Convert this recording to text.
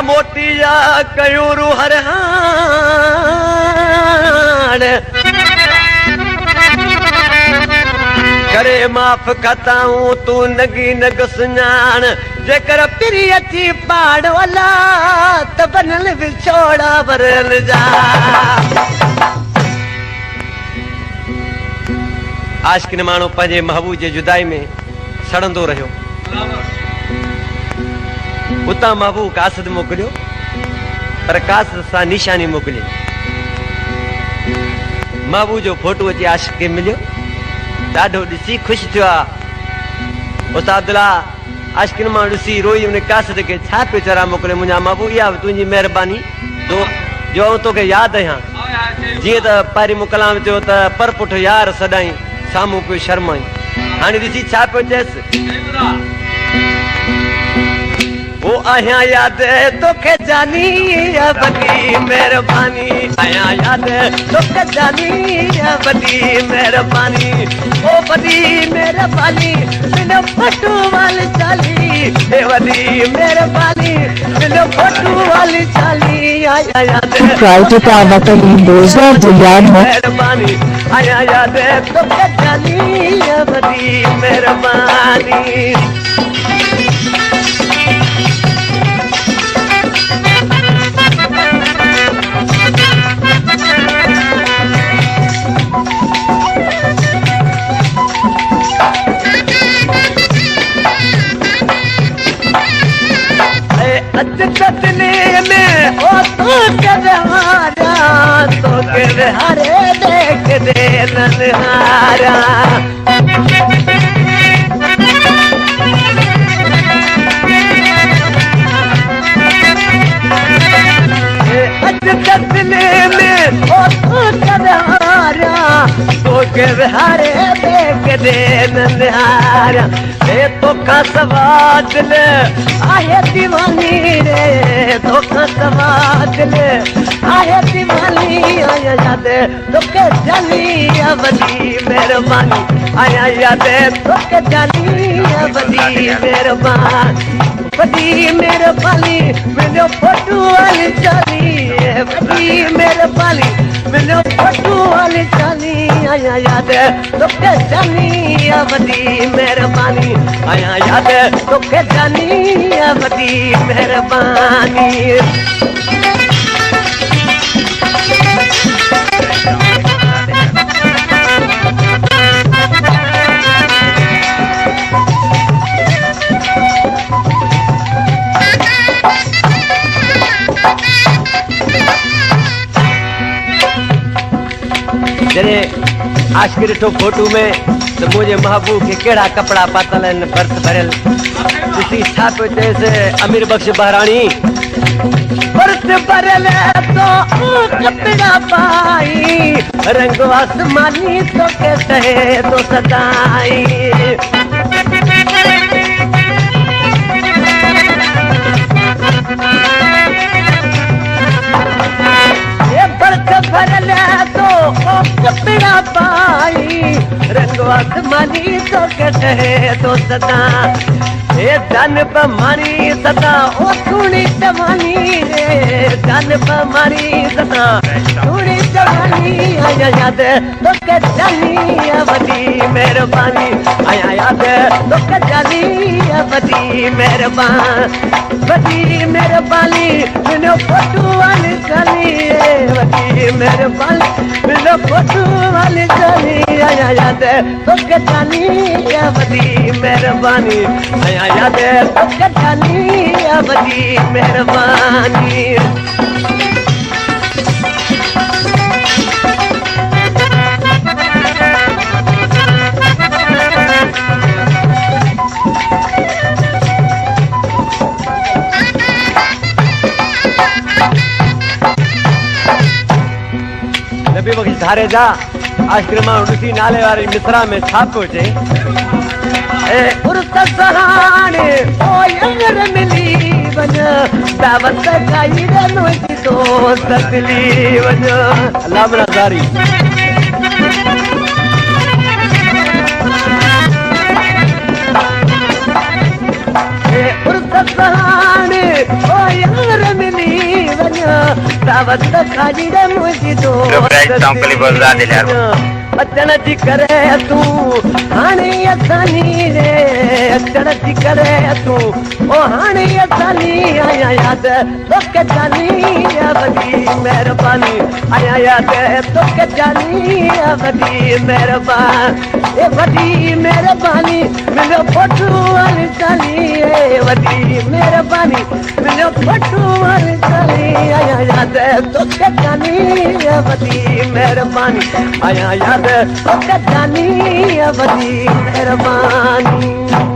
मोती या कयूरू हरहान करे माफ खताऊं तू नगी नग सुञाण जेकर पिरी अची पाड़ वाला त बनल विछोड़ा भरल जा। आशिकिन माण्हू पंहिंजे महबूब जे जुदाई में सड़ंदो रहियो। उतां महबूब कासिद मोकिलियो पर कासिद सां निशानी मोकिली। महबूब जो फोटो अची आशिक खे मिलियो, ॾाढो ॾिसी ख़ुशि थियो आहे। उस्तादुल्ला आशिकिन मां ॾिसी रोई उन कासिद खे छा पियो चरा मोकिले, मुंहिंजा महबूब इहा तुंहिंजी महिरबानी जो तोखे यादि आहियां। जीअं त पहिरीं मुकलाम थियो त पर पुठ यार सदाई साम्हूं पियो शर्माई। हाणे ॾिसी छा पियो चएसि, वो आया याद तोखे जानी बड़ी मेहरबानी, आया याद तोखे जानी बड़ी मेहरबानी, ओ बड़ी मेहरबानी बिनो फोटो वाली चाली, ए बड़ी मेहरबानी बिनो फोटो वाली चाली। आया याद मेहरबानी, आया याद तोखे जानी बड़ी मेहरबानी। सजने में ओ तो करहारा तो करहारे देख दे ननहारा, सजने में ओ तो करहारा तो करहारे देख दे ननहारा। तो का सवाल आहे दीवानी रे, तो का सवाल आहे दीवानी, आया याद तोखे जानी बड़ी मेहरबानी, आया याद तोखे जानी बड़ी मेहरबानी, बड़ी मेहरबानी बिनो फोटो वाली चाली, बड़ी मेहरबानी बिनो फोटो वाली चाली। आया याद तोखे जानी बड़ी मेहरबानी, आया याद तोखे जानी बड़ी मेहरबानी। जॾहिं आशिक ॾिठो फोटू में तो मुझे महबूब के केड़ा कपड़ा पातल आहिनि बर्थ भरियल। ॾिसी छा पियो चएसि अमीर बख्श बहराणी, बर्थ भरियल तो कपड़ा पाई रंग आसमानी तो के कहे तो सदाई, ये बर्थ भरियल तो कपड़ा पाई रंग आसमानी तो कहे तो सदा, ए धन बमारी सदा ओ सुनी जवानी रे, धन बमारी सदा सुनी जवानी। आया याद तोखे जानी बड़ी मेहरबानी, आया याद तोखे जानी बड़ी मेहरबानी, बड़ी मेहरबानी बिनो फोटो वाली चाली, बड़ी मेहरबानी बिनो फोटो वाली चाली। आया याद तोखे जानी बड़ी मेहरबानी, आया याद तोखे जानी बड़ी मेहरबानी। नबी बख्श धारे जा आशिक माण्हू ॾिसी नाले वारी मिसरा में छा पियो चए, सहाणे ओ यंगर मिली वञ दावत खाई रे मुंहिंजी दोस्त दिली वञ। अल्लाह ज़ारी सहाणे ओ यंगर दावत खाजी रे मुझी दो अचण जी करे तूं हाणे असानी रे अचण जी करे तूं ओ हाणे असानी आया याद तोखे जानी वॾी महिरबानी आया याद तोखे जानी वॾी महिरबानी ए वॾी महिरबानी मुंहिंजो फोटू वाली चाली वॾी महिरबानी मुंहिंजो फोटू वाली चाली आया याद तोखे जानी वॾी महिरबानी आया याद तोखे जानी वॾी महिरबानी